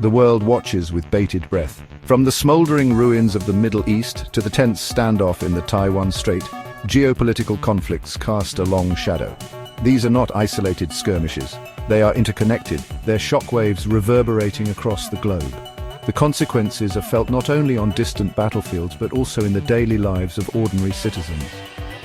The world watches with bated breath. From the smoldering ruins of the Middle East to the tense standoff in the Taiwan Strait, geopolitical conflicts cast a long shadow. These are not isolated skirmishes. They are interconnected, their shockwaves reverberating across the globe. The consequences are felt not only on distant battlefields but also in the daily lives of ordinary citizens.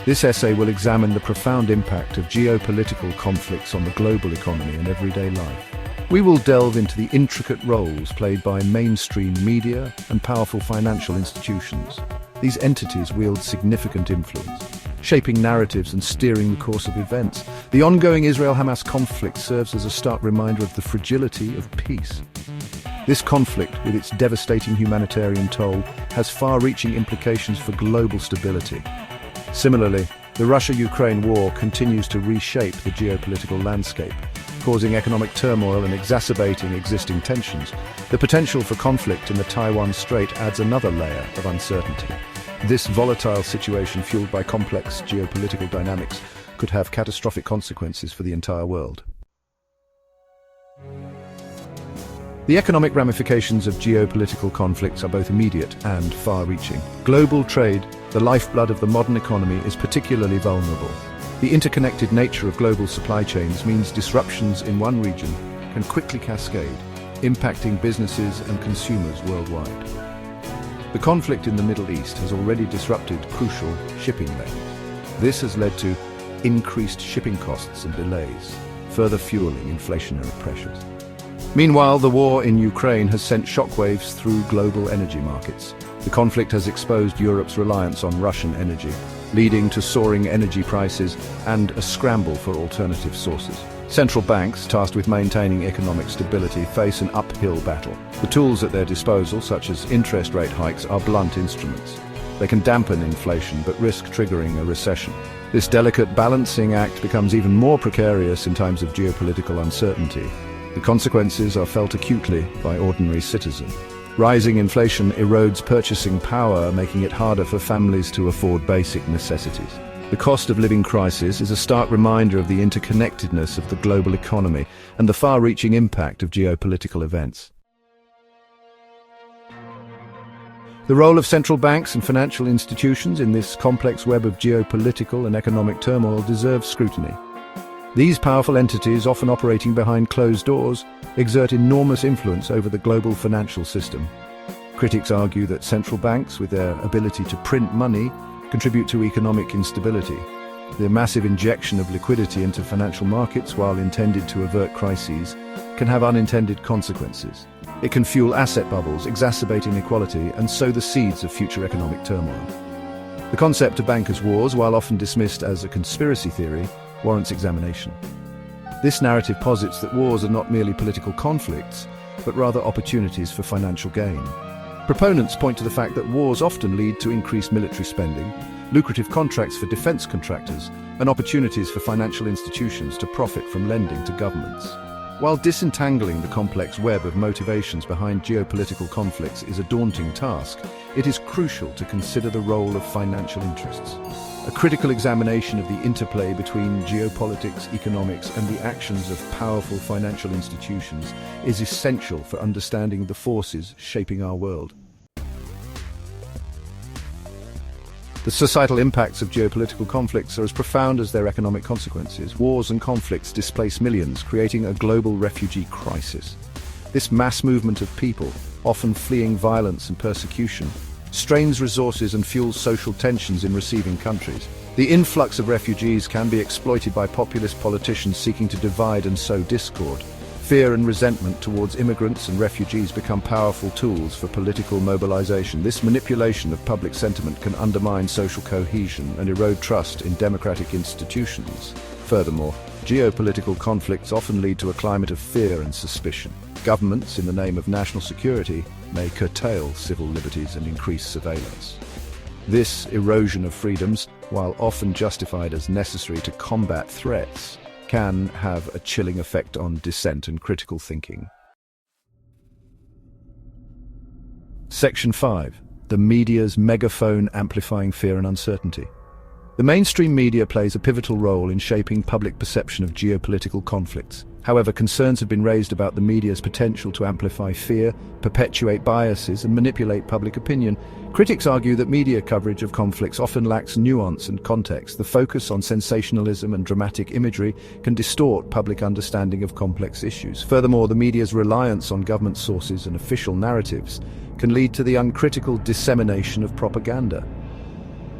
This essay will examine the profound impact of geopolitical conflicts on the global economy and everyday life. We will delve into the intricate roles played by mainstream media and powerful financial institutions. These entities wield significant influence, shaping narratives and steering the course of events. The ongoing Israel-Hamas conflict serves as a stark reminder of the fragility of peace. This conflict, with its devastating humanitarian toll, has far-reaching implications for global stability. Similarly, the Russia-Ukraine war continues to reshape the geopolitical landscape, causing economic turmoil and exacerbating existing tensions. The potential for conflict in the Taiwan Strait adds another layer of uncertainty. This volatile situation, fueled by complex geopolitical dynamics, could have catastrophic consequences for the entire world. The economic ramifications of geopolitical conflicts are both immediate and far-reaching. Global trade, the lifeblood of the modern economy, is particularly vulnerable. The interconnected nature of global supply chains means disruptions in one region can quickly cascade, impacting businesses and consumers worldwide. The conflict in the Middle East has already disrupted crucial shipping lanes. This has led to increased shipping costs and delays, further fueling inflationary pressures. Meanwhile, the war in Ukraine has sent shockwaves through global energy markets. The conflict has exposed Europe's reliance on Russian energy, leading to soaring energy prices and a scramble for alternative sources. Central banks, tasked with maintaining economic stability, face an uphill battle. The tools at their disposal, such as interest rate hikes, are blunt instruments. They can dampen inflation but risk triggering a recession. This delicate balancing act becomes even more precarious in times of geopolitical uncertainty. The consequences are felt acutely by ordinary citizens. Rising inflation erodes purchasing power, making it harder for families to afford basic necessities. The cost of living crisis is a stark reminder of the interconnectedness of the global economy and the far-reaching impact of geopolitical events. The role of central banks and financial institutions in this complex web of geopolitical and economic turmoil deserves scrutiny. These powerful entities, often operating behind closed doors, exert enormous influence over the global financial system. Critics argue that central banks, with their ability to print money, contribute to economic instability. The massive injection of liquidity into financial markets, while intended to avert crises, can have unintended consequences. It can fuel asset bubbles, exacerbate inequality, and sow the seeds of future economic turmoil. The concept of bankers' wars, while often dismissed as a conspiracy theory, warrants examination. This narrative posits that wars are not merely political conflicts, but rather opportunities for financial gain. Proponents point to the fact that wars often lead to increased military spending, lucrative contracts for defense contractors, and opportunities for financial institutions to profit from lending to governments. While disentangling the complex web of motivations behind geopolitical conflicts is a daunting task, it is crucial to consider the role of financial interests. A critical examination of the interplay between geopolitics, economics, and the actions of powerful financial institutions is essential for understanding the forces shaping our world. The societal impacts of geopolitical conflicts are as profound as their economic consequences. Wars and conflicts displace millions, creating a global refugee crisis. This mass movement of people, often fleeing violence and persecution, strains resources and fuels social tensions in receiving countries. The influx of refugees can be exploited by populist politicians seeking to divide and sow discord. Fear and resentment towards immigrants and refugees become powerful tools for political mobilization. This manipulation of public sentiment can undermine social cohesion and erode trust in democratic institutions. Furthermore, geopolitical conflicts often lead to a climate of fear and suspicion. Governments, in the name of national security, may curtail civil liberties and increase surveillance. This erosion of freedoms, while often justified as necessary to combat threats, can have a chilling effect on dissent and critical thinking. Section 5. The media's megaphone amplifying fear and uncertainty. The mainstream media plays a pivotal role in shaping public perception of geopolitical conflicts. However, concerns have been raised about the media's potential to amplify fear, perpetuate biases, and manipulate public opinion. Critics argue that media coverage of conflicts often lacks nuance and context. The focus on sensationalism and dramatic imagery can distort public understanding of complex issues. Furthermore, the media's reliance on government sources and official narratives can lead to the uncritical dissemination of propaganda.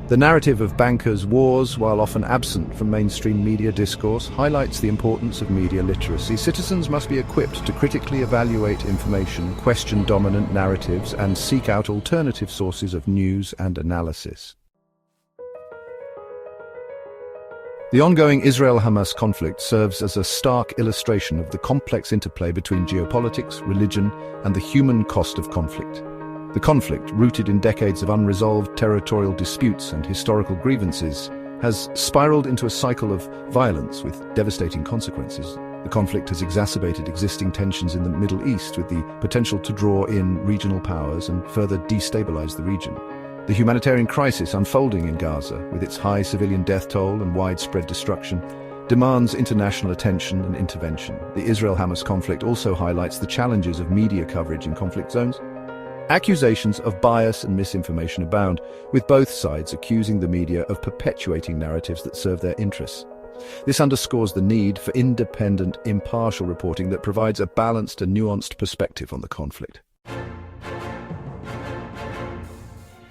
The narrative of bankers' wars, while often absent from mainstream media discourse, highlights the importance of media literacy. Citizens must be equipped to critically evaluate information, question dominant narratives, and seek out alternative sources of news and analysis. The ongoing Israel-Hamas conflict serves as a stark illustration of the complex interplay between geopolitics, religion, and the human cost of conflict. The conflict, rooted in decades of unresolved territorial disputes and historical grievances, has spiraled into a cycle of violence with devastating consequences. The conflict has exacerbated existing tensions in the Middle East, with the potential to draw in regional powers and further destabilize the region. The humanitarian crisis unfolding in Gaza, with its high civilian death toll and widespread destruction, demands international attention and intervention. The Israel-Hamas conflict also highlights the challenges of media coverage in conflict zones. Accusations of bias and misinformation abound, with both sides accusing the media of perpetuating narratives that serve their interests. This underscores the need for independent, impartial reporting that provides a balanced and nuanced perspective on the conflict.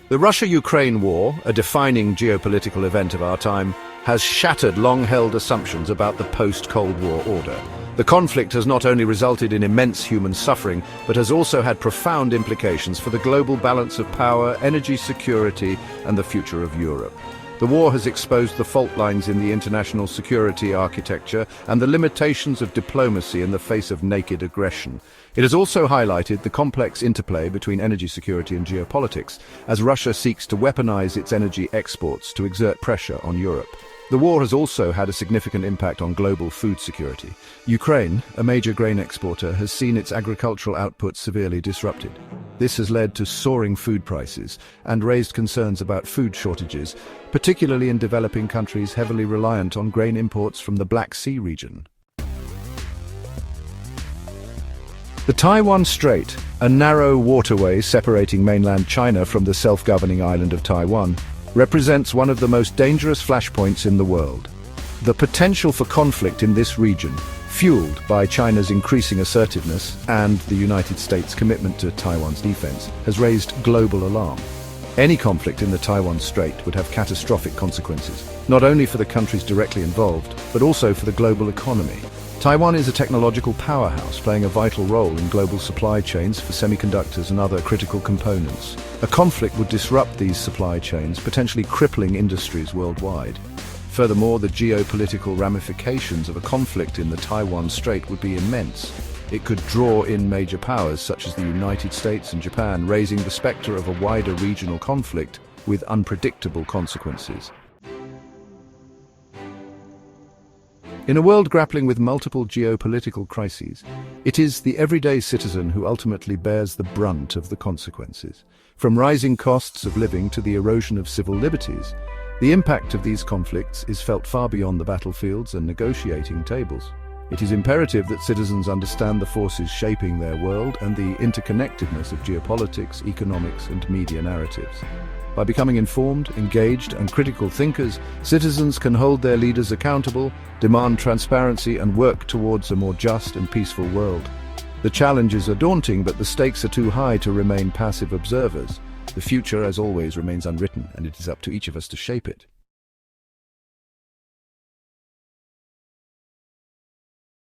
The Russia-Ukraine war, a defining geopolitical event of our time, has shattered long-held assumptions about the post-Cold War order. The conflict has not only resulted in immense human suffering, but has also had profound implications for the global balance of power, energy security, and the future of Europe. The war has exposed the fault lines in the international security architecture and the limitations of diplomacy in the face of naked aggression. It has also highlighted the complex interplay between energy security and geopolitics, as Russia seeks to weaponize its energy exports to exert pressure on Europe. The war has also had a significant impact on global food security. Ukraine, a major grain exporter, has seen its agricultural output severely disrupted. This has led to soaring food prices and raised concerns about food shortages, particularly in developing countries heavily reliant on grain imports from the Black Sea region. The Taiwan Strait, a narrow waterway separating mainland China from the self-governing island of Taiwan, represents one of the most dangerous flashpoints in the world. The potential for conflict in this region, fueled by China's increasing assertiveness and the United States' commitment to Taiwan's defense, has raised global alarm. Any conflict in the Taiwan Strait would have catastrophic consequences, not only for the countries directly involved, but also for the global economy. Taiwan is a technological powerhouse, playing a vital role in global supply chains for semiconductors and other critical components. A conflict would disrupt these supply chains, potentially crippling industries worldwide. Furthermore, the geopolitical ramifications of a conflict in the Taiwan Strait would be immense. It could draw in major powers such as the United States and Japan, raising the specter of a wider regional conflict with unpredictable consequences. In a world grappling with multiple geopolitical crises, it is the everyday citizen who ultimately bears the brunt of the consequences. From rising costs of living to the erosion of civil liberties, the impact of these conflicts is felt far beyond the battlefields and negotiating tables. It is imperative that citizens understand the forces shaping their world and the interconnectedness of geopolitics, economics, and media narratives. By becoming informed, engaged, and critical thinkers, citizens can hold their leaders accountable, demand transparency, and work towards a more just and peaceful world. The challenges are daunting, but the stakes are too high to remain passive observers. The future, as always, remains unwritten, and it is up to each of us to shape it.